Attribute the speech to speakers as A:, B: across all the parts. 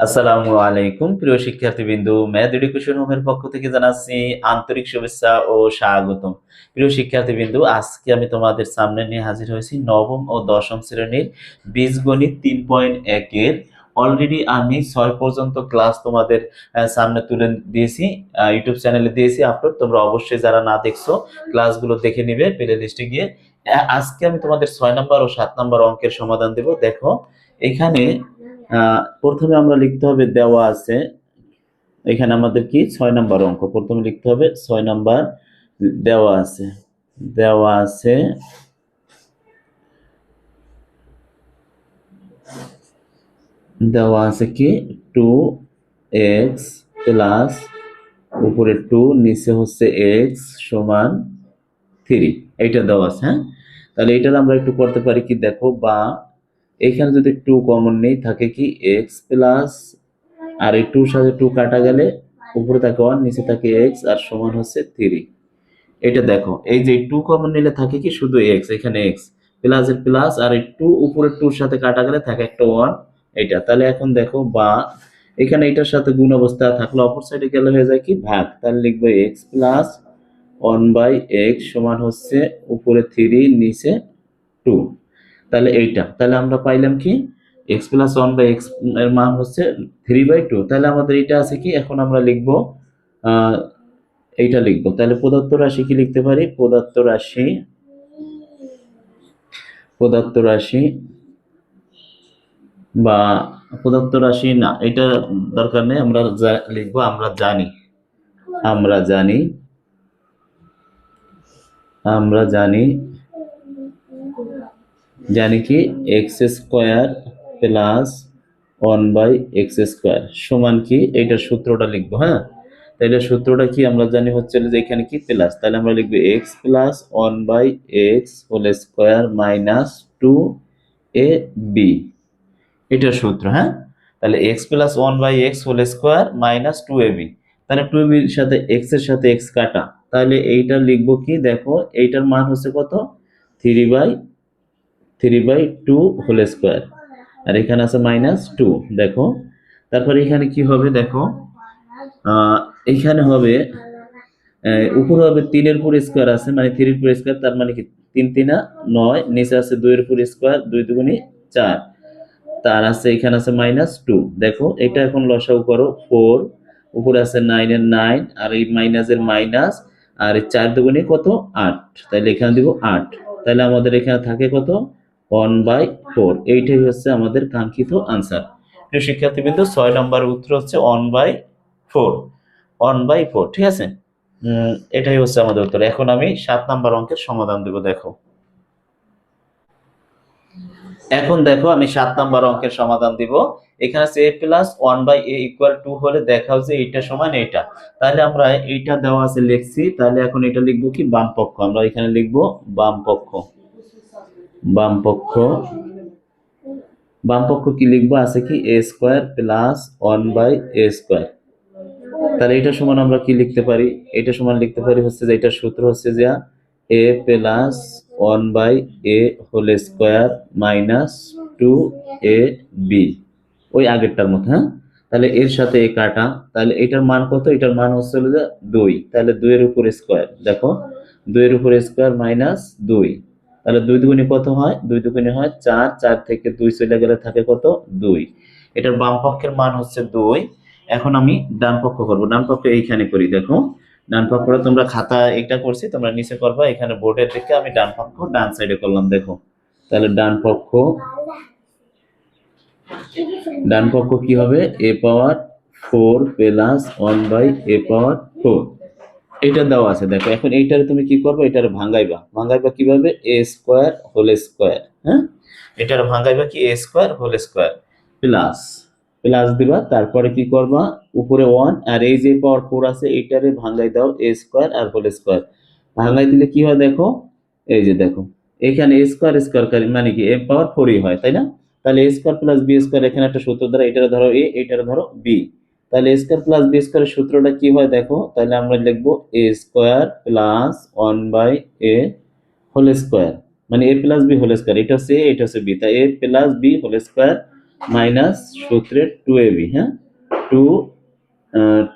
A: আসসালামু আলাইকুম প্রিয় শিক্ষার্থীবৃন্দু, ম্যাথ এডুকেশন হোমের পক্ষ থেকে জানাচ্ছি আন্তরিক শুভেচ্ছা ও স্বাগতম। প্রিয় শিক্ষার্থীবৃন্দু, আজকে আমি তোমাদের সামনে নিয়ে হাজির হয়েছি নবম ও দশম শ্রেণীর বীজগণিত 3.1 এর অলরেডি আমি 6 পর্যন্ত ক্লাস তোমাদের সামনে তুলে দিয়েছি, ইউটিউব চ্যানেলে দিয়েছি আপলোড। তোমরা অবশ্যই যারা না দেখছো ক্লাসগুলো দেখে নিবে প্লে লিস্টে গিয়ে। আজকে আমি তোমাদের 6 নম্বর ও 7 নম্বর অঙ্কের সমাধান দেব। দেখো এখানে প্রথমে আমরা লিখতে হবে দেওয়া আছে, এখানে আমাদের কি 6 নম্বর অঙ্ক। প্রথমে লিখতে হবে 6 নম্বর দেওয়া আছে, দেওয়া আছে দেওয়া আছে কি 2x প্লাস উপরে 2 নিচে হচ্ছে x সমান 3, এইটা দেওয়া আছে। হ্যাঁ, তাহলে এটা আমরা একটু করতে পারি কি, দেখো বা এখানে যদি 2 কমন নেই থাকে কি x প্লাস, আর এই 2 সাথে 2 কাটা গেলে উপরে থাকে 1 নিচে থাকে x আর সমান হচ্ছে 3। এটা দেখো এই যে 2 কমন নিলে থাকে কি শুধু x, এখানে x প্লাস এর প্লাস, আর এই 2 উপরে 2 এর সাথে কাটা গেলে থাকে একটা 1 এটা। তাহলে এখন দেখো বা এখানে এটার সাথে গুণ অবস্থা থাকলে অপর সাইডে গেলে হয়ে যায় কি ভাগ, তাহলে লিখবো x প্লাস 1/x সমান হচ্ছে উপরে 3 নিচে 2। তাহলে এইটা, তাহলে আমরা পাইলাম কি x প্লাস 1/x এর মান হচ্ছে 3/2। তাহলে আমাদের এটা আছে কি, এখন আমরা লিখবো এইটা লিখবো। তাহলে প্রদত্ত রাশি কি লিখতে পারি, প্রদত্ত রাশি বা প্রদত্ত রাশি না, এটা দরকার নেই, আমরা লিখবো আমরা জানি, আমরা জানি আমরা জানি জানি কি এক্স স্কোয়ার প্লাস 1/x² সমান কি, এইটার সূত্রটা লিখবো। হ্যাঁ, তাহলে সূত্রটা কি আমরা জানি হচ্ছে যে এখানে কি প্লাস, তাহলে আমরা লিখবো x plus 1/x² minus 2ab, এটার সূত্র। হ্যাঁ, তাহলে x plus 1/x² minus 2ab, তাহলে 2ab এর সাথে x এর সাথে x কাটা, তাহলে এইটা লিখবো কি, দেখো এইটার মান হচ্ছে কত 3/2 হোল স্কোয়ার, আর এখানে আছে -2। দেখো তারপরে এখানে কি হবে, দেখো এখানে হবে উপরে হবে 3 এর উপর স্কোয়ার আছে, মানে 3 এর উপর স্কোয়ার, তার মানে কি 3 3 9, নিচে আছে 2 এর উপর স্কোয়ার, 2 2 4, তার আছে এখানে আছে -2। দেখো এটা এখন লসাগু করো, 4 উপরে আছে 9 এর 9, আর এই মাইনাসের মাইনাস, আর এই 4 দুগুণে কত 8, তাহলে এখানে দিব 8। তাহলে আমাদের এখানে থাকে কত 1/4। এইটাই হচ্ছে আমাদের কাঙ্ক্ষিত আনসার। প্রিয় শিক্ষার্থীবৃন্দ, 6 নম্বর উত্তর হচ্ছে 1/4, 1/4। ঠিক আছে, এটাই হচ্ছে আমাদের উত্তর। এখন আমি 7 নম্বর অঙ্কের সমাধান দেব। দেখো এখন দেখো আমি 7 নম্বর অঙ্কের সমাধান দিব। এখানে আছে a প্লাস 1/a ইকুয়াল 2 হলে দেখাও যে এইটা সমান এইটা। তাহলে আমরা এইটা দেওয়া আছে লিখছি, তাহলে এখন এটা লিখবো কি বাম পক্ষ, আমরা এখানে লিখবো বাম পক্ষ। বাম পক্ষ, বাম পক্ষ কি লিখবো, আছে কি a স্কয়ার প্লাস 1/a²। তাহলে এটা সমান আমরা কি লিখতে পারি, এটা সমান লিখতে পারি হচ্ছে যে এটার সূত্র হচ্ছে যে a plus 1/a whole square minus 2ab, ওই আগেরটার মতো। হ্যাঁ, তাহলে এর সাথে এ কাটা, তাহলে এটার মান কত, এটার মান হচ্ছে হলো যে 2, তাহলে 2 এর উপর স্কোয়ার, দেখো 2 এর উপর স্কোয়ার মাইনাস 2, তাহলে 2 দুগুণে কত হয়, 2 দুগুণে হয় 4, 4 থেকে 2 চলে গেলে থাকে কত 2। এটার বাম পক্ষের মান হচ্ছে 2। এখন আমি ডান পক্ষ করব, ডান পক্ষ এইখানে করি। দেখো ডান পক্ষটা তোমরা খাতা এটা করছি, তোমরা নিচে করবা, এখানে বোর্ডের দিকে আমি ডান পক্ষ ডান সাইডে করলাম। দেখো তাহলে ডান পক্ষ কি হবে, a পাওয়ার 4 প্লাস 1/a⁴ এটা দেওয়া আছে। দেখো এখন এইটারে তুমি কি করবে, এটারে ভাঙাইবা, ভাঙাইবা কিভাবে, a স্কোয়ার হোল স্কোয়ার। হ্যাঁ, এটারে ভাঙাইবা কি a square whole square plus, plus দিবা, তারপরে কি করবা উপরে 1, আর এই যে পাওয়ার 4 আছে এইটারে ভাঙাই দাও a স্কোয়ার আর হোল স্কোয়ার। ভাঙাই দিলে কি হয়, দেখো এই যে দেখো এখানে a স্কোয়ার স্কোয়ার মানে কি a পাওয়ার 4ই হয়, তাই না? তাহলে a square plus b square, এখানে একটা সূত্র দ্বারা এটারে ধরো a, এটারে ধরো b, তাহলে a স্কোয়ার প্লাস b স্কোয়ারের সূত্রটা কি হয়, দেখো তাহলে আমরা লিখবো a square plus 1/a whole square, মানে a plus b whole square, এটা হচ্ছে a, এটা হচ্ছে b, তাই a plus b whole square minus সূত্রের 2ab, হ্যাঁ,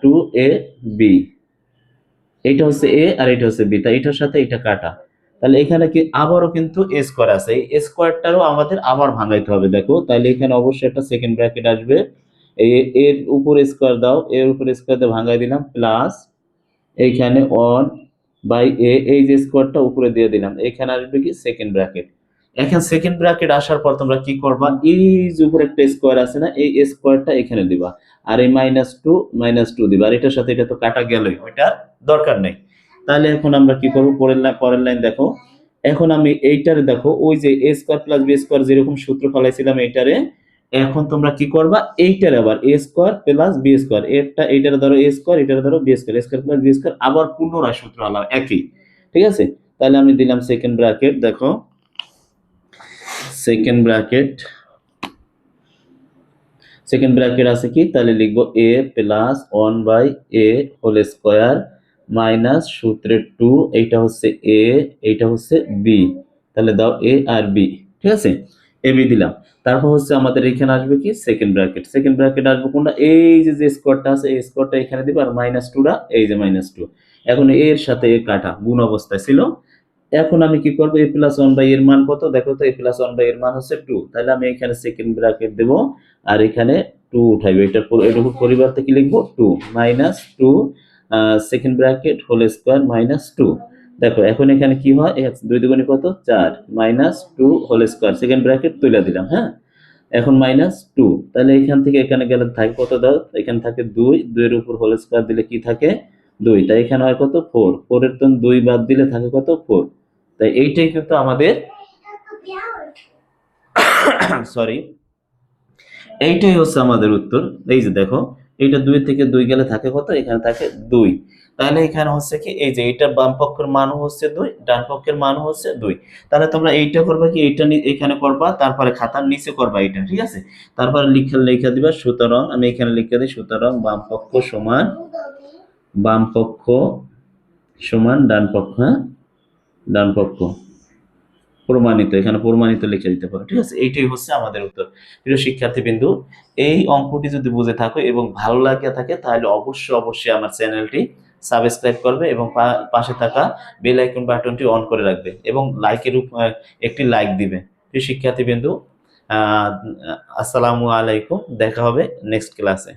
A: 2ab, এইটা হচ্ছে এ আর এটা হচ্ছে বি, তাই এটার সাথে এটা কাটা। তাহলে এখানে কি আবারও কিন্তু এ স্কোয়ার আছে, এই স্কোয়ারটারও আমাদের আবার ভাঙাইতে হবে। দেখো তাহলে এখানে অবশ্যই একটা সেকেন্ড ব্র্যাকেট আসবে, এই এর উপর স্কোয়ার দাও, এর উপর স্কোয়ার দিয়ে ভাঙাই দিলাম, প্লাস এইখানে 1 বাই এ, এই যে স্কোয়ারটা উপরে দিয়ে দিলাম, এখানে আসবে কি সেকেন্ড ব্র্যাকেট। এখন সেকেন্ড ব্র্যাকেট আসার পর তোমরা কি করবা, এই যে উপরে একটা স্কোয়ার আছে না, এই স্কোয়ারটা এখানে দিবা, আর এই -2 দিবা, আর এটার সাথে এটা তো কাটা গেলই, ওইটার দরকার নেই। তাহলে এখন আমরা কি করবো, পরের লাইন দেখো। এখন আমি এইটারে দেখো, ওই যে এ স্কোয়ার প্লাস বি স্কোয়ার যেরকম সূত্র ফলাইছিলাম এইটারে, এখন তোমরা কি করবা, এইটার আবার a square plus b square, এইটার ধরো এ স্কোয়ার, এটার ধরো b square, square plus b square, আবার পুনরায় সূত্র আলাম একই। ঠিক আছে, তাহলে আমি দিলাম সেকেন্ড ব্র্যাকেট, দেখো সেকেন্ড ব্র্যাকেট আছে কি, তাহলে লিখবো A plus 1/a whole square minus সূত্রের 2, এইটা হচ্ছে এ, এইটা হচ্ছে বি, তাহলে দাও এ আর বি। ঠিক আছে, এ বি দিলাম। তারপর হচ্ছে আমাদের এখানে আসবে কি সেকেন্ড ব্র্যাকেট আসবে কোনটা, এই যে যে স্কোয়ারটা আছে এই স্কোয়ারটা এখানে দিবা, আর -2টা এই যে -2, এখন এর সাথে এ কাটা গুণ অবস্থায় ছিল। এখন আমি কি করবো, a প্লাস 1/a এর মান কত, দেখো তো, a প্লাস 1/a এর মান হচ্ছে 2, তাহলে আমি এখানে সেকেন্ড ব্র্যাকেট দেবো, আর এখানে 2 উঠাইবো, এটার উপর পরিবর্তে কি লিখবো, 2 -2 সেকেন্ড ব্র্যাকেট হোল স্কোয়ার -2। দেখো এখন এখানে কি হয়, 2 দুগুণে কত, 4, -2 হোল স্কোয়ার, সেকেন্ড ব্র্যাকেট তুলে দিলাম, হ্যাঁ। এখন -2, তাহলে এখান থেকে এখানে গেলে থাকে কত, দাও এখানে থাকে 2, 2 এর উপর হোল স্কোয়ার দিলে কি থাকে, 2, তাই এখানে হয় কত, 4, 4 এর তো 2 বাদ দিলে থাকে কত, 4। তাই এইটাই কিন্তু আমাদের সরি, এইটাই হচ্ছে আমাদের উত্তর। এই যে দেখো, এইটা 2 থেকে 2 গেলে থাকে কত, এখানে থাকে 2। তাহলে এখানে হচ্ছে কি, এই যে এইটার বাম পক্ষের মানও হচ্ছে 2, ডান পক্ষের মানও হচ্ছে 2। তাহলে তোমরা এইটা করবা কি, এইটা এখানে করবা, তারপরে খাতার নিচে করবা এইটা, ঠিক আছে। তারপরে লিখে দিবা, সুতরাং আমি এখানে লিখে দিই, সুতরাং বাম পক্ষ সমান ডান পক্ষ, হ্যাঁ, ডান পক্ষ প্রমাণিত, এখানে প্রমাণিত লিখে দিতে পারো। ঠিক আছে, এইটাই হচ্ছে আমাদের উত্তর। প্রিয় শিক্ষার্থী বিন্দু, এই অঙ্কটি যদি বুঝে থাকো এবং ভালো লাগে থাকে, তাহলে অবশ্যই আমার চ্যানেলটি সাবস্ক্রাইব করবে এবং পাশে থাকা বেল আইকন বাটনটি অন করে রাখবে এবং একটি লাইক দিবে। প্রিয় শিক্ষার্থী বিন্দু, আসসালামু আলাইকুম, দেখা হবে নেক্সট ক্লাসে।